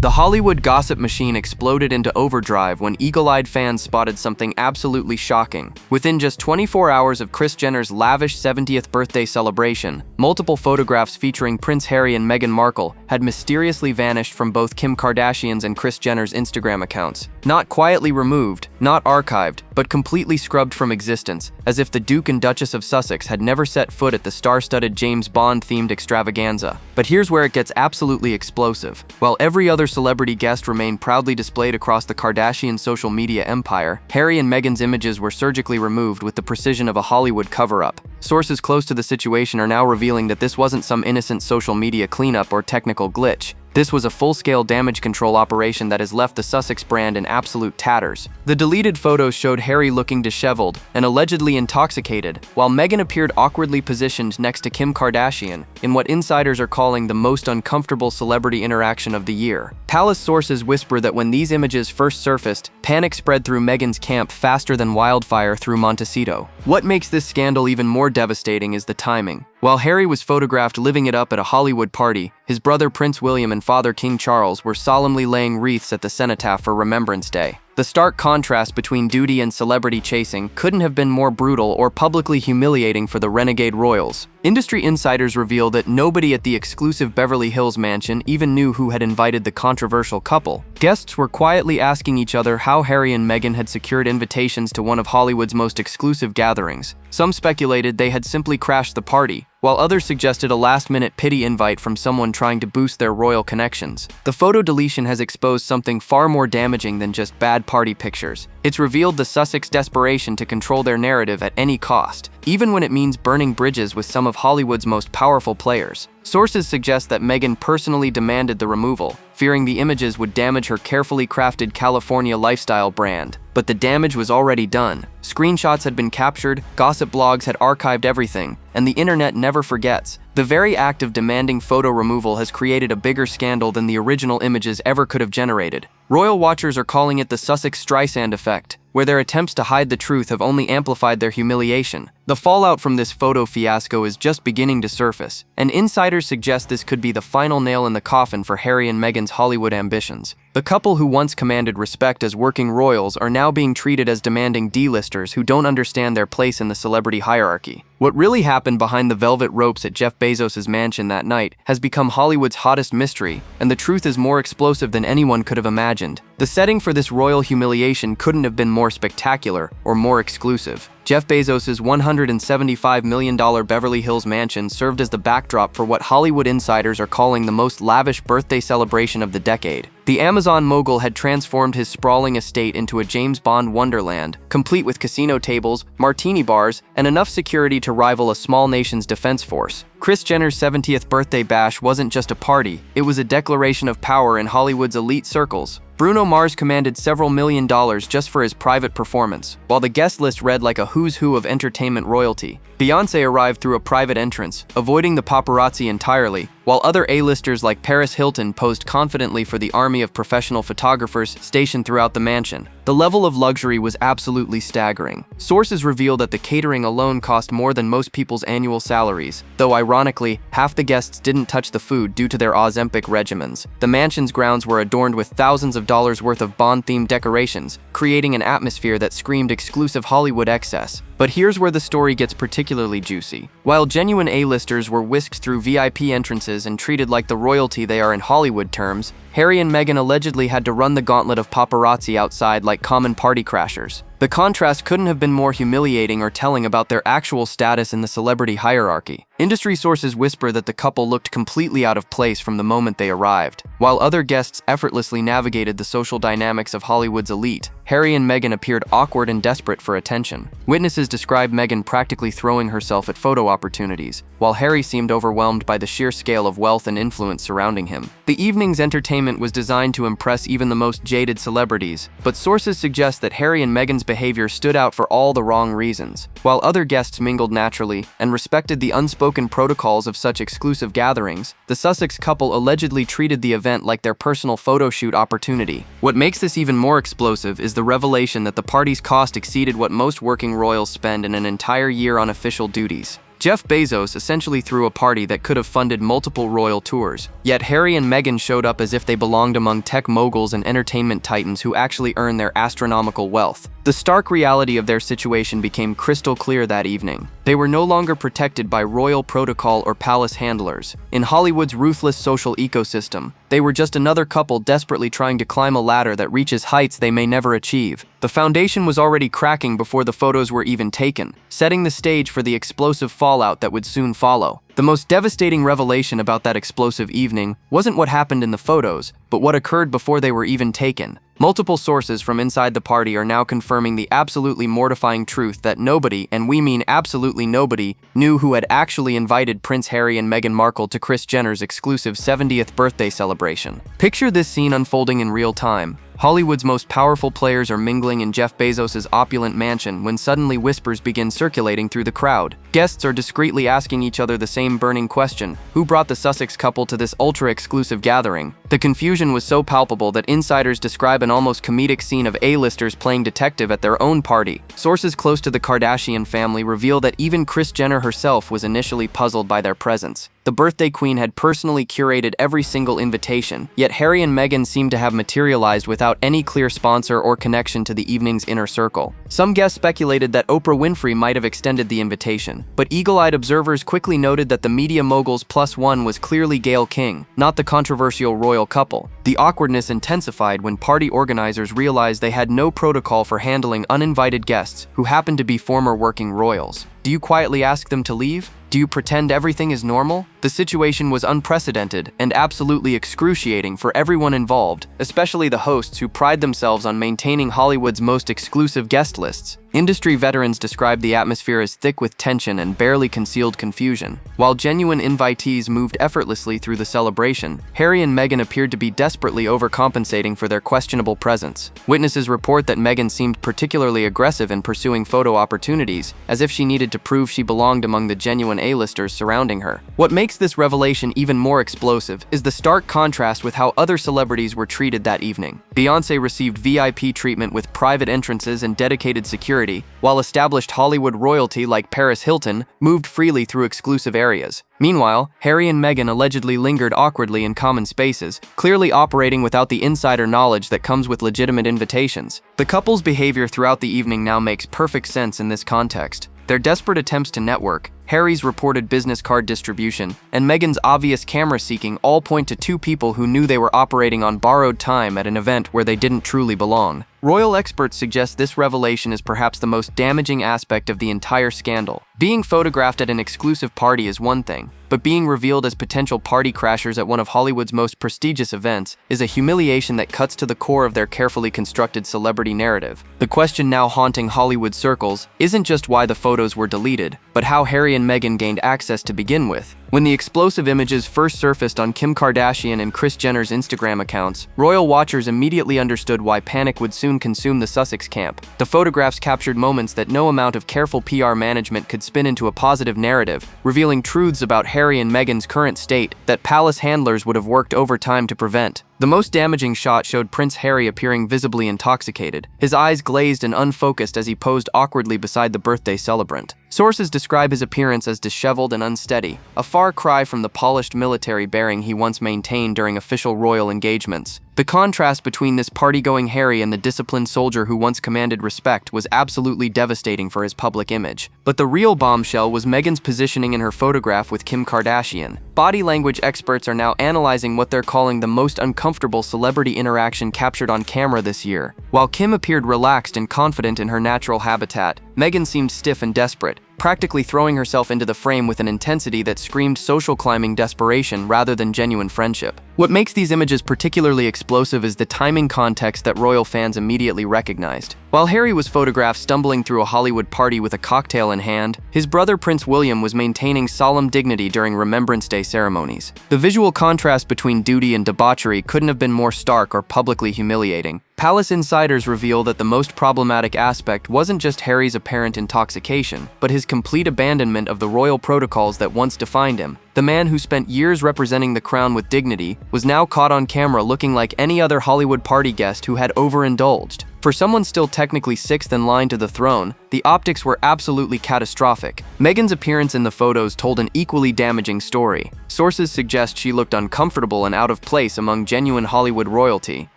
The Hollywood gossip machine exploded into overdrive when eagle-eyed fans spotted something absolutely shocking. Within just 24 hours of Kris Jenner's lavish 70th birthday celebration, multiple photographs featuring Prince Harry and Meghan Markle had mysteriously vanished from both Kim Kardashian's and Kris Jenner's Instagram accounts. Not quietly removed, not archived, but completely scrubbed from existence, as if the Duke and Duchess of Sussex had never set foot at the star-studded James Bond-themed extravaganza. But here's where it gets absolutely explosive. While every other celebrity guest remained proudly displayed across the Kardashian social media empire, Harry and Meghan's images were surgically removed with the precision of a Hollywood cover-up. Sources close to the situation are now revealing that this wasn't some innocent social media cleanup or technical glitch. This was a full-scale damage control operation that has left the Sussex brand in absolute tatters. The deleted photos showed Harry looking disheveled and allegedly intoxicated, while Meghan appeared awkwardly positioned next to Kim Kardashian in what insiders are calling the most uncomfortable celebrity interaction of the year. Palace sources whisper that when these images first surfaced, panic spread through Meghan's camp faster than wildfire through Montecito. What makes this scandal even more devastating is the timing. While Harry was photographed living it up at a Hollywood party, his brother Prince William and father King Charles were solemnly laying wreaths at the Cenotaph for Remembrance Day. The stark contrast between duty and celebrity chasing couldn't have been more brutal or publicly humiliating for the renegade royals. Industry insiders reveal that nobody at the exclusive Beverly Hills mansion even knew who had invited the controversial couple. Guests were quietly asking each other how Harry and Meghan had secured invitations to one of Hollywood's most exclusive gatherings. Some speculated they had simply crashed the party, while others suggested a last-minute pity invite from someone trying to boost their royal connections. The photo deletion has exposed something far more damaging than just bad party pictures. It's revealed the Sussex desperation to control their narrative at any cost, even when it means burning bridges with some of Hollywood's most powerful players. Sources suggest that Meghan personally demanded the removal, fearing the images would damage her carefully crafted California lifestyle brand. But the damage was already done. Screenshots had been captured, gossip blogs had archived everything, and the internet never forgets. The very act of demanding photo removal has created a bigger scandal than the original images ever could have generated. Royal watchers are calling it the Sussex Streisand effect, where their attempts to hide the truth have only amplified their humiliation. The fallout from this photo fiasco is just beginning to surface, and insiders suggest this could be the final nail in the coffin for Harry and Meghan's Hollywood ambitions. The couple who once commanded respect as working royals are now being treated as demanding D-listers who don't understand their place in the celebrity hierarchy. What really happened behind the velvet ropes at Jeff Bezos' mansion that night has become Hollywood's hottest mystery, and the truth is more explosive than anyone could have imagined. The setting for this royal humiliation couldn't have been more spectacular or more exclusive. Jeff Bezos' $175 million Beverly Hills mansion served as the backdrop for what Hollywood insiders are calling the most lavish birthday celebration of the decade. The Amazon mogul had transformed his sprawling estate into a James Bond wonderland, complete with casino tables, martini bars, and enough security to rival a small nation's defense force. Kris Jenner's 70th birthday bash wasn't just a party, it was a declaration of power in Hollywood's elite circles. Bruno Mars commanded several $1 million just for his private performance, while the guest list read like a who's who of entertainment royalty. Beyoncé arrived through a private entrance, avoiding the paparazzi entirely, while other A-listers like Paris Hilton posed confidently for the army of professional photographers stationed throughout the mansion. The level of luxury was absolutely staggering. Sources reveal that the catering alone cost more than most people's annual salaries, though ironically, half the guests didn't touch the food due to their Ozempic regimens. The mansion's grounds were adorned with thousands of dollars worth of Bond-themed decorations, creating an atmosphere that screamed exclusive Hollywood excess. But here's where the story gets particularly juicy. While genuine A-listers were whisked through VIP entrances and treated like the royalty they are in Hollywood terms, Harry and Meghan allegedly had to run the gauntlet of paparazzi outside like common party crashers. The contrast couldn't have been more humiliating or telling about their actual status in the celebrity hierarchy. Industry sources whisper that the couple looked completely out of place from the moment they arrived. While other guests effortlessly navigated the social dynamics of Hollywood's elite, Harry and Meghan appeared awkward and desperate for attention. Witnesses described Meghan practically throwing herself at photo opportunities, while Harry seemed overwhelmed by the sheer scale of wealth and influence surrounding him. The evening's entertainment was designed to impress even the most jaded celebrities, but sources suggest that Harry and Meghan's behavior stood out for all the wrong reasons. While other guests mingled naturally and respected the unspoken protocols of such exclusive gatherings, the Sussex couple allegedly treated the event like their personal photo shoot opportunity. What makes this even more explosive is the revelation that the party's cost exceeded what most working royals spend in an entire year on official duties. Jeff Bezos essentially threw a party that could have funded multiple royal tours. Yet Harry and Meghan showed up as if they belonged among tech moguls and entertainment titans who actually earn their astronomical wealth. The stark reality of their situation became crystal clear that evening. They were no longer protected by royal protocol or palace handlers. In Hollywood's ruthless social ecosystem, they were just another couple desperately trying to climb a ladder that reaches heights they may never achieve. The foundation was already cracking before the photos were even taken, setting the stage for the explosive fallout that would soon follow. The most devastating revelation about that explosive evening wasn't what happened in the photos, but what occurred before they were even taken. Multiple sources from inside the party are now confirming the absolutely mortifying truth that nobody, and we mean absolutely nobody, knew who had actually invited Prince Harry and Meghan Markle to Kris Jenner's exclusive 70th birthday celebration. Picture this scene unfolding in real time. Hollywood's most powerful players are mingling in Jeff Bezos' opulent mansion when suddenly whispers begin circulating through the crowd. Guests are discreetly asking each other the same burning question: who brought the Sussex couple to this ultra-exclusive gathering? The confusion was so palpable that insiders describe an almost comedic scene of A-listers playing detective at their own party. Sources close to the Kardashian family reveal that even Kris Jenner herself was initially puzzled by their presence. The birthday queen had personally curated every single invitation, yet Harry and Meghan seemed to have materialized without any clear sponsor or connection to the evening's inner circle. Some guests speculated that Oprah Winfrey might have extended the invitation, but eagle-eyed observers quickly noted that the media mogul's plus one was clearly Gayle King, not the controversial royal couple. The awkwardness intensified when party organizers realized they had no protocol for handling uninvited guests who happened to be former working royals. Do you quietly ask them to leave? Do you pretend everything is normal? The situation was unprecedented and absolutely excruciating for everyone involved, especially the hosts who pride themselves on maintaining Hollywood's most exclusive guest lists. Industry veterans described the atmosphere as thick with tension and barely concealed confusion. While genuine invitees moved effortlessly through the celebration, Harry and Meghan appeared to be desperately overcompensating for their questionable presence. Witnesses report that Meghan seemed particularly aggressive in pursuing photo opportunities, as if she needed to prove she belonged among the genuine A-listers surrounding her. What makes this revelation even more explosive is the stark contrast with how other celebrities were treated that evening. Beyoncé received VIP treatment with private entrances and dedicated security, while established Hollywood royalty like Paris Hilton moved freely through exclusive areas. Meanwhile, Harry and Meghan allegedly lingered awkwardly in common spaces, clearly operating without the insider knowledge that comes with legitimate invitations. The couple's behavior throughout the evening now makes perfect sense in this context. Their desperate attempts to network, Harry's reported business card distribution, and Meghan's obvious camera seeking all point to two people who knew they were operating on borrowed time at an event where they didn't truly belong. Royal experts suggest this revelation is perhaps the most damaging aspect of the entire scandal. Being photographed at an exclusive party is one thing, but being revealed as potential party crashers at one of Hollywood's most prestigious events is a humiliation that cuts to the core of their carefully constructed celebrity narrative. The question now haunting Hollywood circles isn't just why the photos were deleted, but how Harry and Meghan gained access to begin with. When the explosive images first surfaced on Kim Kardashian and Kris Jenner's Instagram accounts, royal watchers immediately understood why panic would soon consume the Sussex camp. The photographs captured moments that no amount of careful PR management could spin into a positive narrative, revealing truths about Harry and Meghan's current state that palace handlers would have worked overtime to prevent. The most damaging shot showed Prince Harry appearing visibly intoxicated, his eyes glazed and unfocused as he posed awkwardly beside the birthday celebrant. Sources describe his appearance as disheveled and unsteady, a far cry from the polished military bearing he once maintained during official royal engagements. The contrast between this party-going Harry and the disciplined soldier who once commanded respect was absolutely devastating for his public image. But the real bombshell was Meghan's positioning in her photograph with Kim Kardashian. Body language experts are now analyzing what they're calling the most uncomfortable celebrity interaction captured on camera this year. While Kim appeared relaxed and confident in her natural habitat, Meghan seemed stiff and desperate, practically throwing herself into the frame with an intensity that screamed social climbing desperation rather than genuine friendship. What makes these images particularly explosive is the timing context that royal fans immediately recognized. While Harry was photographed stumbling through a Hollywood party with a cocktail in hand, his brother Prince William was maintaining solemn dignity during Remembrance Day ceremonies. The visual contrast between duty and debauchery couldn't have been more stark or publicly humiliating. Palace insiders reveal that the most problematic aspect wasn't just Harry's apparent intoxication, but his complete abandonment of the royal protocols that once defined him. The man who spent years representing the crown with dignity was now caught on camera looking like any other Hollywood party guest who had overindulged. For someone still technically sixth in line to the throne, the optics were absolutely catastrophic. Meghan's appearance in the photos told an equally damaging story. Sources suggest she looked uncomfortable and out of place among genuine Hollywood royalty,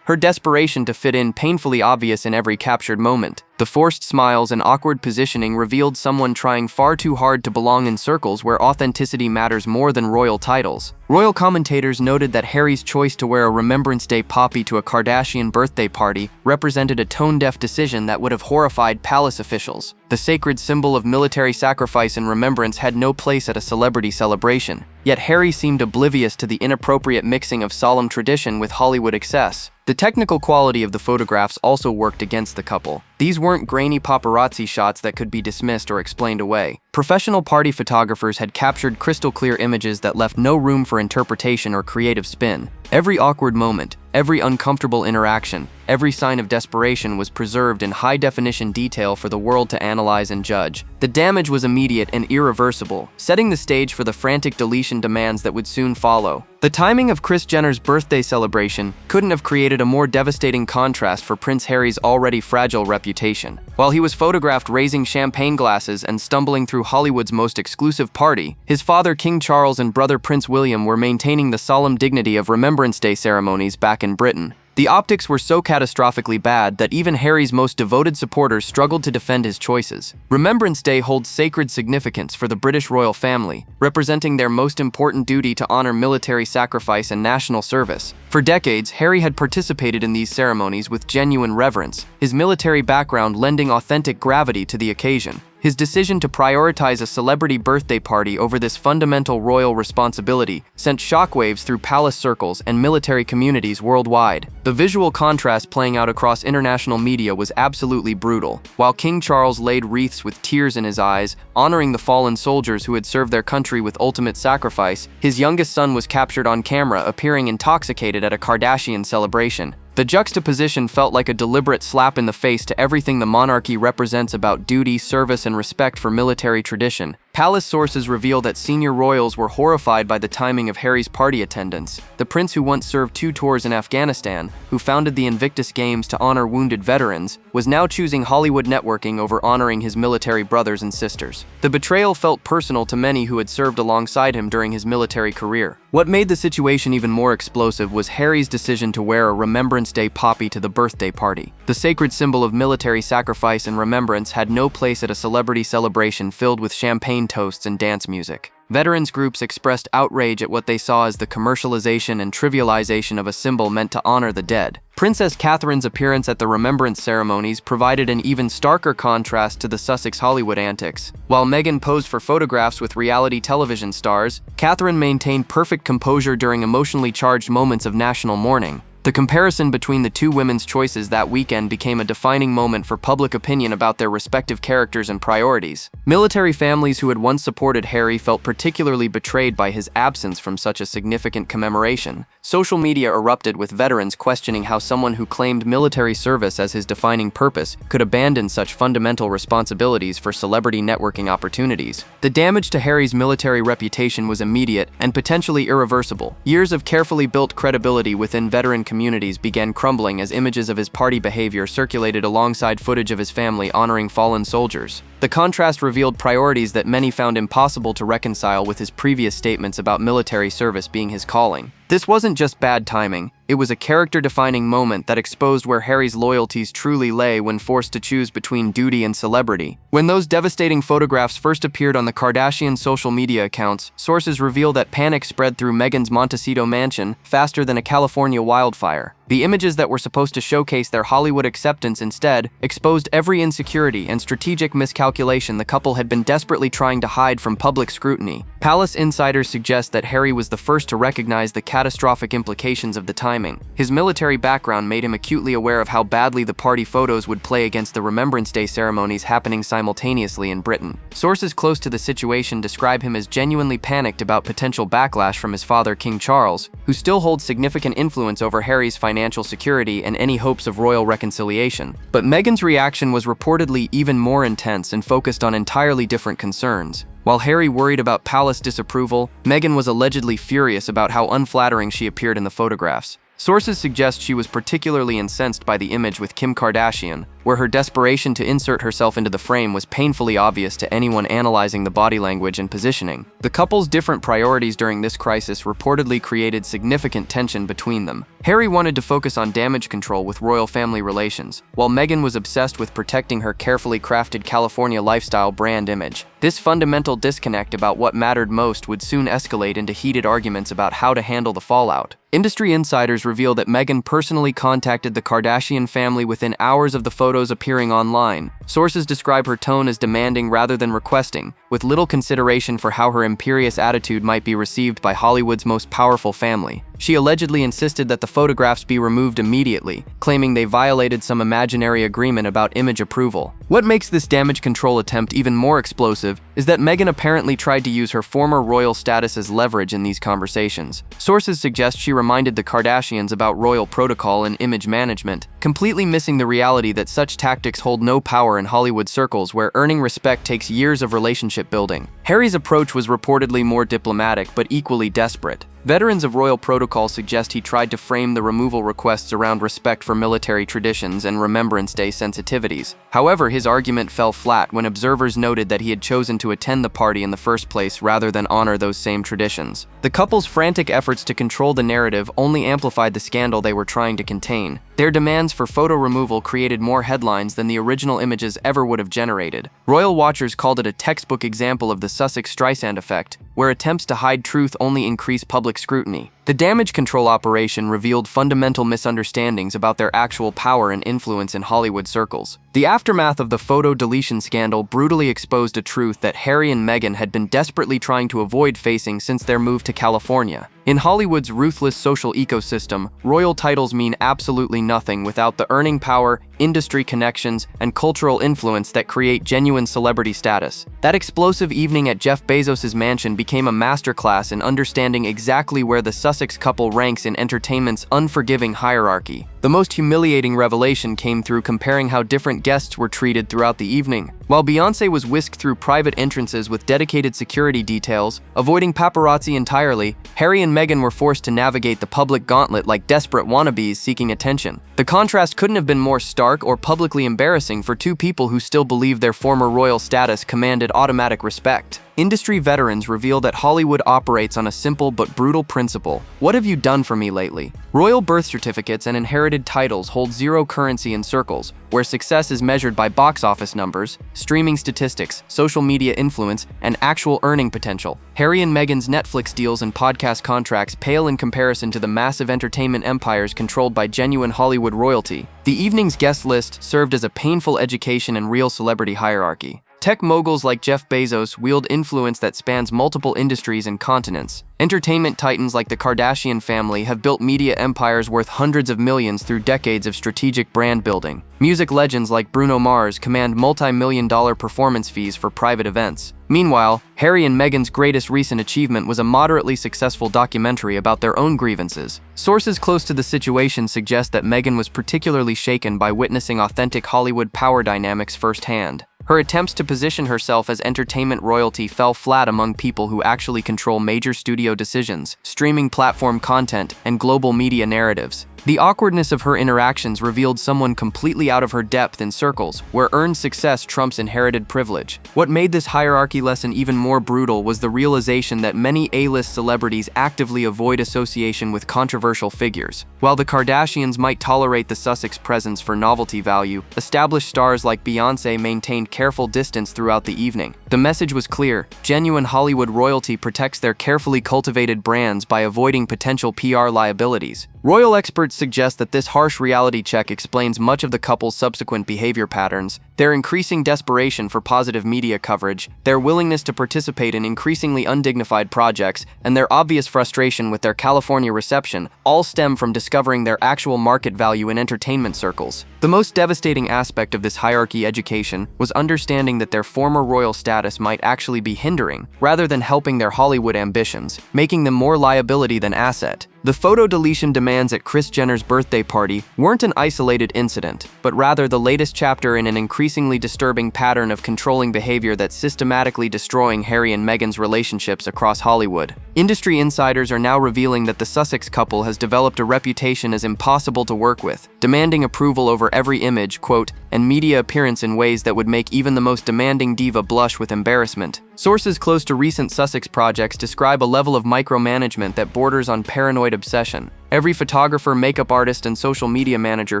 her desperation to fit in painfully obvious in every captured moment. The forced smiles and awkward positioning revealed someone trying far too hard to belong in circles where authenticity matters more than royal titles. Royal commentators noted that Harry's choice to wear a Remembrance Day poppy to a Kardashian birthday party represented a tone-deaf decision that would have horrified palace officials. The sacred symbol of military sacrifice and remembrance had no place at a celebrity celebration. Yet Harry seemed oblivious to the inappropriate mixing of solemn tradition with Hollywood excess. The technical quality of the photographs also worked against the couple. These weren't grainy paparazzi shots that could be dismissed or explained away. Professional party photographers had captured crystal-clear images that left no room for interpretation or creative spin. Every awkward moment, every uncomfortable interaction, every sign of desperation was preserved in high-definition detail for the world to analyze and judge. The damage was immediate and irreversible, setting the stage for the frantic deletion demands that would soon follow. The timing of Kris Jenner's birthday celebration couldn't have created a more devastating contrast for Prince Harry's already fragile reputation. While he was photographed raising champagne glasses and stumbling through Hollywood's most exclusive party, his father King Charles and brother Prince William were maintaining the solemn dignity of Remembrance Day ceremonies back in Britain. The optics were so catastrophically bad that even Harry's most devoted supporters struggled to defend his choices. Remembrance Day holds sacred significance for the British royal family, representing their most important duty to honor military sacrifice and national service. For decades, Harry had participated in these ceremonies with genuine reverence, his military background lending authentic gravity to the occasion. His decision to prioritize a celebrity birthday party over this fundamental royal responsibility sent shockwaves through palace circles and military communities worldwide. The visual contrast playing out across international media was absolutely brutal. While King Charles laid wreaths with tears in his eyes, honoring the fallen soldiers who had served their country with ultimate sacrifice, his youngest son was captured on camera appearing intoxicated at a Kardashian celebration. The juxtaposition felt like a deliberate slap in the face to everything the monarchy represents about duty, service, and respect for military tradition. Palace sources reveal that senior royals were horrified by the timing of Harry's party attendance. The prince, who once served 2 tours in Afghanistan, who founded the Invictus Games to honor wounded veterans, was now choosing Hollywood networking over honoring his military brothers and sisters. The betrayal felt personal to many who had served alongside him during his military career. What made the situation even more explosive was Harry's decision to wear a Remembrance Day poppy to the birthday party. The sacred symbol of military sacrifice and remembrance had no place at a celebrity celebration filled with champagne toasts and dance music. Veterans groups expressed outrage at what they saw as the commercialization and trivialization of a symbol meant to honor the dead. Princess Catherine's appearance at the remembrance ceremonies provided an even starker contrast to the Sussex Hollywood antics. While Meghan posed for photographs with reality television stars, Catherine maintained perfect composure during emotionally charged moments of national mourning. The comparison between the two women's choices that weekend became a defining moment for public opinion about their respective characters and priorities. Military families who had once supported Harry felt particularly betrayed by his absence from such a significant commemoration. Social media erupted with veterans questioning how someone who claimed military service as his defining purpose could abandon such fundamental responsibilities for celebrity networking opportunities. The damage to Harry's military reputation was immediate and potentially irreversible. Years of carefully built credibility within veteran communities began crumbling as images of his party behavior circulated alongside footage of his family honoring fallen soldiers. The contrast revealed priorities that many found impossible to reconcile with his previous statements about military service being his calling. This wasn't just bad timing, it was a character-defining moment that exposed where Harry's loyalties truly lay when forced to choose between duty and celebrity. When those devastating photographs first appeared on the Kardashian social media accounts, sources reveal that panic spread through Meghan's Montecito mansion faster than a California wildfire. The images that were supposed to showcase their Hollywood acceptance instead exposed every insecurity and strategic miscalculation the couple had been desperately trying to hide from public scrutiny. Palace insiders suggest that Harry was the first to recognize the catastrophic implications of the timing. His military background made him acutely aware of how badly the party photos would play against the Remembrance Day ceremonies happening simultaneously in Britain. Sources close to the situation describe him as genuinely panicked about potential backlash from his father, King Charles, who still holds significant influence over Harry's financial financial security and any hopes of royal reconciliation. But Meghan's reaction was reportedly even more intense and focused on entirely different concerns. While Harry worried about palace disapproval, Meghan was allegedly furious about how unflattering she appeared in the photographs. Sources suggest she was particularly incensed by the image with Kim Kardashian, where her desperation to insert herself into the frame was painfully obvious to anyone analyzing the body language and positioning. The couple's different priorities during this crisis reportedly created significant tension between them. Harry wanted to focus on damage control with royal family relations, while Meghan was obsessed with protecting her carefully crafted California lifestyle brand image. This fundamental disconnect about what mattered most would soon escalate into heated arguments about how to handle the fallout. Industry insiders reveal that Meghan personally contacted the Kardashian family within hours of the photos appearing online. Sources describe her tone as demanding rather than requesting, with little consideration for how her imperious attitude might be received by Hollywood's most powerful family. She allegedly insisted that the photographs be removed immediately, claiming they violated some imaginary agreement about image approval. What makes this damage control attempt even more explosive is that Meghan apparently tried to use her former royal status as leverage in these conversations. Sources suggest she reminded the Kardashians about royal protocol and image management, completely missing the reality that such tactics hold no power in Hollywood circles where earning respect takes years of relationship building. Harry's approach was reportedly more diplomatic but equally desperate. Veterans of royal protocol suggest he tried to frame the removal requests around respect for military traditions and Remembrance Day sensitivities. However, his argument fell flat when observers noted that he had chosen to attend the party in the first place rather than honor those same traditions. The couple's frantic efforts to control the narrative only amplified the scandal they were trying to contain. Their demands for photo removal created more headlines than the original images ever would have generated. Royal watchers called it a textbook example of the Sussex Streisand effect, where attempts to hide truth only increase public scrutiny. The damage control operation revealed fundamental misunderstandings about their actual power and influence in Hollywood circles. The aftermath of the photo deletion scandal brutally exposed a truth that Harry and Meghan had been desperately trying to avoid facing since their move to California. In Hollywood's ruthless social ecosystem, royal titles mean absolutely nothing without the earning power, industry connections, and cultural influence that create genuine celebrity status. That explosive evening at Jeff Bezos' mansion became a masterclass in understanding exactly where the Sussex couple ranks in entertainment's unforgiving hierarchy. The most humiliating revelation came through comparing how different guests were treated throughout the evening. While Beyoncé was whisked through private entrances with dedicated security details, avoiding paparazzi entirely, Harry and Meghan were forced to navigate the public gauntlet like desperate wannabes seeking attention. The contrast couldn't have been more stark or publicly embarrassing for two people who still believed their former royal status commanded automatic respect. Industry veterans reveal that Hollywood operates on a simple but brutal principle. What have you done for me lately? Royal birth certificates and inherited titles hold zero currency in circles, where success is measured by box office numbers, streaming statistics, social media influence, and actual earning potential. Harry and Meghan's Netflix deals and podcast contracts pale in comparison to the massive entertainment empires controlled by genuine Hollywood royalty. The evening's guest list served as a painful education in real celebrity hierarchy. Tech moguls like Jeff Bezos wield influence that spans multiple industries and continents. Entertainment titans like the Kardashian family have built media empires worth hundreds of millions through decades of strategic brand building. Music legends like Bruno Mars command multi-million-dollar performance fees for private events. Meanwhile, Harry and Meghan's greatest recent achievement was a moderately successful documentary about their own grievances. Sources close to the situation suggest that Meghan was particularly shaken by witnessing authentic Hollywood power dynamics firsthand. Her attempts to position herself as entertainment royalty fell flat among people who actually control major studio decisions, streaming platform content, and global media narratives. The awkwardness of her interactions revealed someone completely out of her depth in circles, where earned success trumps inherited privilege. What made this hierarchy lesson even more brutal was the realization that many A-list celebrities actively avoid association with controversial figures. While the Kardashians might tolerate the Sussex presence for novelty value, established stars like Beyoncé maintained careful distance throughout the evening. The message was clear: genuine Hollywood royalty protects their carefully cultivated brands by avoiding potential PR liabilities. Royal experts suggest that this harsh reality check explains much of the couple's subsequent behavior patterns. Their increasing desperation for positive media coverage, their willingness to participate in increasingly undignified projects, and their obvious frustration with their California reception all stem from discovering their actual market value in entertainment circles. The most devastating aspect of this hierarchy education was understanding that their former royal status might actually be hindering, rather than helping their Hollywood ambitions, making them more liability than asset. The photo deletion demands at Kris Jenner's birthday party weren't an isolated incident, but rather the latest chapter in an increasingly disturbing pattern of controlling behavior that's systematically destroying Harry and Meghan's relationships across Hollywood. Industry insiders are now revealing that the Sussex couple has developed a reputation as impossible to work with, demanding approval over every image, quote, and media appearance in ways that would make even the most demanding diva blush with embarrassment. Sources close to recent Sussex projects describe a level of micromanagement that borders on paranoid obsession. Every photographer, makeup artist, and social media manager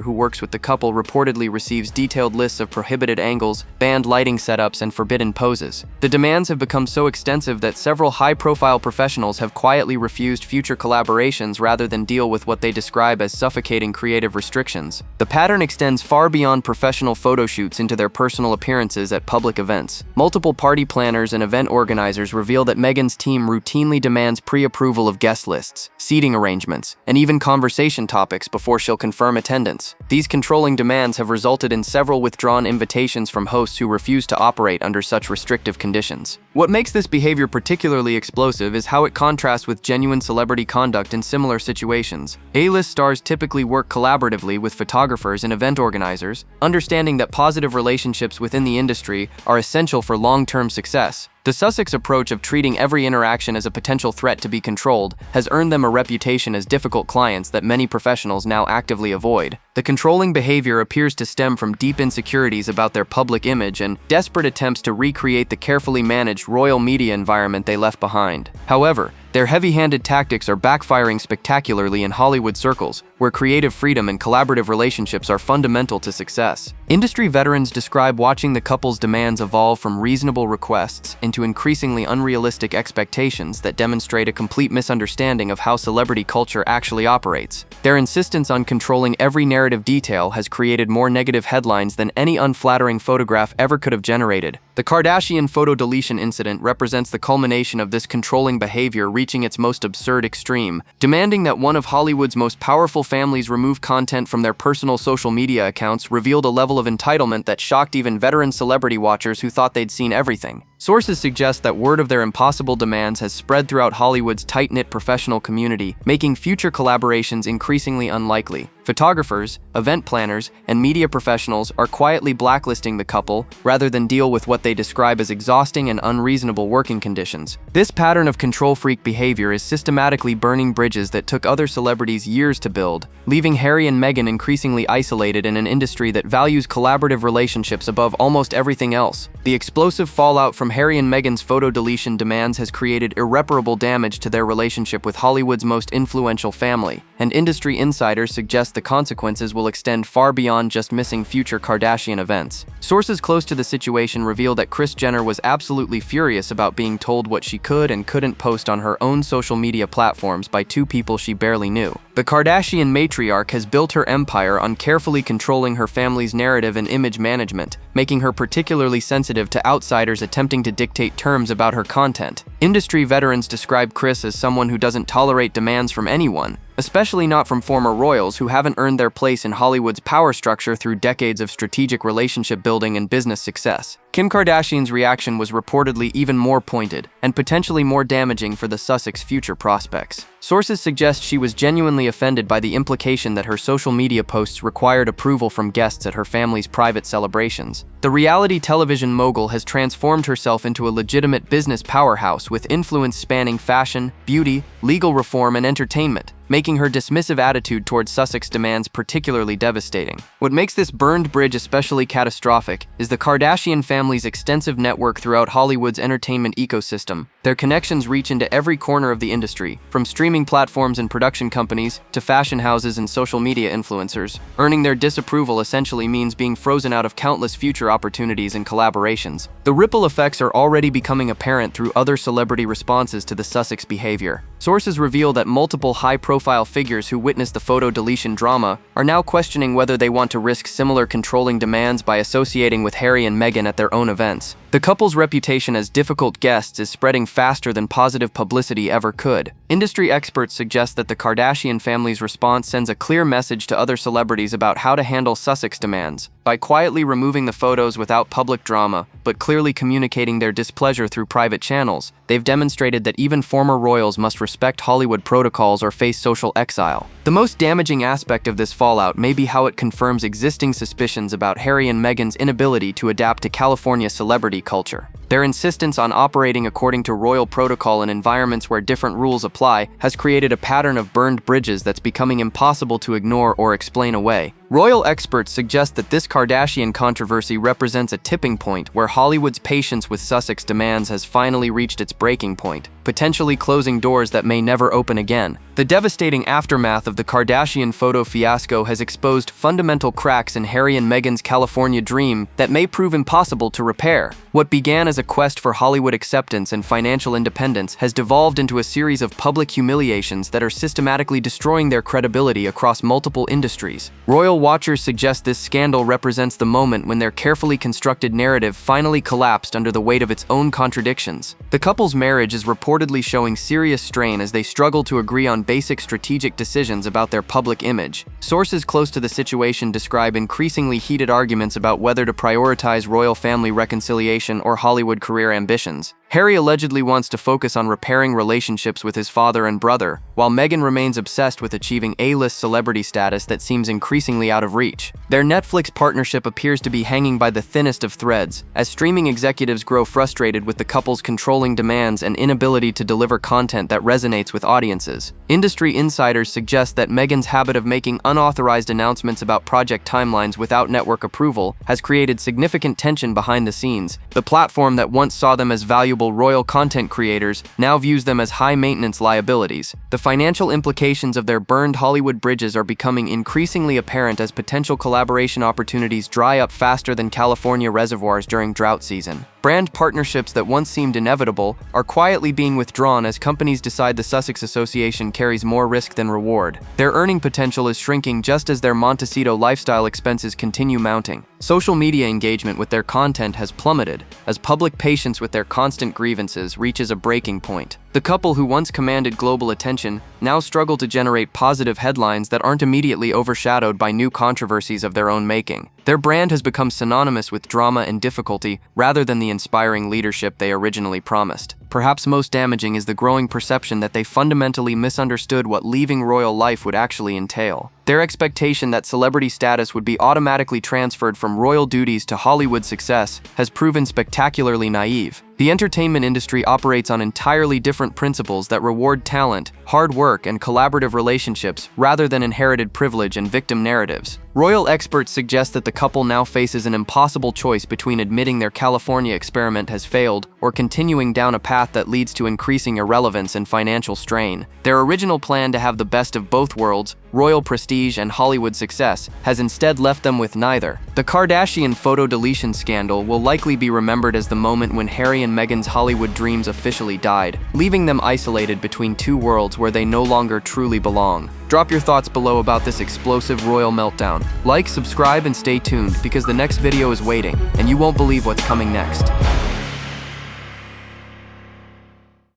who works with the couple reportedly receives detailed lists of prohibited angles, banned lighting setups, and forbidden poses. The demands have become so extensive that several high-profile professionals have quietly refused future collaborations rather than deal with what they describe as suffocating creative restrictions. The pattern extends far beyond professional photo shoots into their personal appearances at public events. Multiple party planners and event organizers reveal that Meghan's team routinely demands pre-approval of guest lists, seating arrangements, and even conversation topics before she'll confirm attendance. These controlling demands have resulted in several withdrawn invitations from hosts who refuse to operate under such restrictive conditions. What makes this behavior particularly explosive is how it contrasts with genuine celebrity conduct in similar situations. A-list stars typically work collaboratively with photographers and event organizers, understanding that positive relationships within the industry are essential for long-term success. The Sussex approach of treating every interaction as a potential threat to be controlled has earned them a reputation as difficult clients that many professionals now actively avoid. The controlling behavior appears to stem from deep insecurities about their public image and desperate attempts to recreate the carefully managed royal media environment they left behind. However, their heavy-handed tactics are backfiring spectacularly in Hollywood circles, where creative freedom and collaborative relationships are fundamental to success. Industry veterans describe watching the couple's demands evolve from reasonable requests into increasingly unrealistic expectations that demonstrate a complete misunderstanding of how celebrity culture actually operates. Their insistence on controlling every narrative detail has created more negative headlines than any unflattering photograph ever could have generated. The Kardashian photo deletion incident represents the culmination of this controlling behavior reaching its most absurd extreme, demanding that one of Hollywood's most powerful families remove content from their personal social media accounts revealed a level of entitlement that shocked even veteran celebrity watchers who thought they'd seen everything. Sources suggest that word of their impossible demands has spread throughout Hollywood's tight-knit professional community, making future collaborations increasingly unlikely. Photographers, event planners, and media professionals are quietly blacklisting the couple rather than deal with what they describe as exhausting and unreasonable working conditions. This pattern of control-freak behavior is systematically burning bridges that took other celebrities years to build, leaving Harry and Meghan increasingly isolated in an industry that values collaborative relationships above almost everything else. The explosive fallout from Harry and Meghan's photo deletion demands has created irreparable damage to their relationship with Hollywood's most influential family, and industry insiders suggest the consequences will extend far beyond just missing future Kardashian events. Sources close to the situation reveal that Kris Jenner was absolutely furious about being told what she could and couldn't post on her own social media platforms by two people she barely knew. The Kardashian matriarch has built her empire on carefully controlling her family's narrative and image management, making her particularly sensitive to outsiders attempting to dictate terms about her content. Industry veterans describe Kris as someone who doesn't tolerate demands from anyone, especially not from former royals who haven't earned their place in Hollywood's power structure through decades of strategic relationship building and business success. Kim Kardashian's reaction was reportedly even more pointed and potentially more damaging for the Sussex future prospects. Sources suggest she was genuinely offended by the implication that her social media posts required approval from guests at her family's private celebrations. The reality television mogul has transformed herself into a legitimate business powerhouse with influence spanning fashion, beauty, legal reform, and entertainment, making her dismissive attitude towards Sussex demands particularly devastating. What makes this burned bridge especially catastrophic is the Kardashian family's extensive network throughout Hollywood's entertainment ecosystem. Their connections reach into every corner of the industry, from streaming platforms and production companies to fashion houses and social media influencers. Earning their disapproval essentially means being frozen out of countless future opportunities and collaborations. The ripple effects are already becoming apparent through other celebrity responses to the Sussex behavior. Sources reveal that multiple high-profile figures who witnessed the photo deletion drama are now questioning whether they want to risk similar controlling demands by associating with Harry and Meghan at their own events. The couple's reputation as difficult guests is spreading faster than positive publicity ever could. Industry experts suggest that the Kardashian family's response sends a clear message to other celebrities about how to handle Sussex demands. By quietly removing the photos without public drama, but clearly communicating their displeasure through private channels, they've demonstrated that even former royals must respect Hollywood protocols or face social exile. The most damaging aspect of this fallout may be how it confirms existing suspicions about Harry and Meghan's inability to adapt to California celebrity culture. Their insistence on operating according to royal protocol in environments where different rules apply has created a pattern of burned bridges that's becoming impossible to ignore or explain away. Royal experts suggest that this Kardashian controversy represents a tipping point where Hollywood's patience with Sussex demands has finally reached its breaking point, potentially closing doors that may never open again. The devastating aftermath of the Kardashian photo fiasco has exposed fundamental cracks in Harry and Meghan's California dream that may prove impossible to repair. What began as a quest for Hollywood acceptance and financial independence has devolved into a series of public humiliations that are systematically destroying their credibility across multiple industries. Royal watchers suggest this scandal represents the moment when their carefully constructed narrative finally collapsed under the weight of its own contradictions. The couple's marriage is reportedly showing serious strain as they struggle to agree on basic strategic decisions about their public image. Sources close to the situation describe increasingly heated arguments about whether to prioritize royal family reconciliation or Hollywood career ambitions. Harry allegedly wants to focus on repairing relationships with his father and brother, while Meghan remains obsessed with achieving A-list celebrity status that seems increasingly out of reach. Their Netflix partnership appears to be hanging by the thinnest of threads, as streaming executives grow frustrated with the couple's controlling demands and inability to deliver content that resonates with audiences. Industry insiders suggest that Meghan's habit of making unauthorized announcements about project timelines without network approval has created significant tension behind the scenes. The platform that once saw them as valuable royal content creators now views them as high-maintenance liabilities. The financial implications of their burned Hollywood bridges are becoming increasingly apparent as potential collaboration opportunities dry up faster than California reservoirs during drought season. Brand partnerships that once seemed inevitable are quietly being withdrawn as companies decide the Sussex Association carries more risk than reward. Their earning potential is shrinking just as their Montecito lifestyle expenses continue mounting. Social media engagement with their content has plummeted as public patience with their constant grievances reaches a breaking point. The couple who once commanded global attention now struggle to generate positive headlines that aren't immediately overshadowed by new controversies of their own making. Their brand has become synonymous with drama and difficulty rather than the inspiring leadership they originally promised. Perhaps most damaging is the growing perception that they fundamentally misunderstood what leaving royal life would actually entail. Their expectation that celebrity status would be automatically transferred from royal duties to Hollywood success has proven spectacularly naive. The entertainment industry operates on entirely different principles that reward talent, hard work, and collaborative relationships rather than inherited privilege and victim narratives. Royal experts suggest that the couple now faces an impossible choice between admitting their California experiment has failed or continuing down a path that leads to increasing irrelevance and financial strain. Their original plan to have the best of both worlds, royal prestige and Hollywood success, has instead left them with neither. The Kardashian photo deletion scandal will likely be remembered as the moment when Harry and Meghan's Hollywood dreams officially died, leaving them isolated between two worlds where they no longer truly belong. Drop your thoughts below about this explosive royal meltdown. Like, subscribe, and stay tuned because the next video is waiting, and you won't believe what's coming next.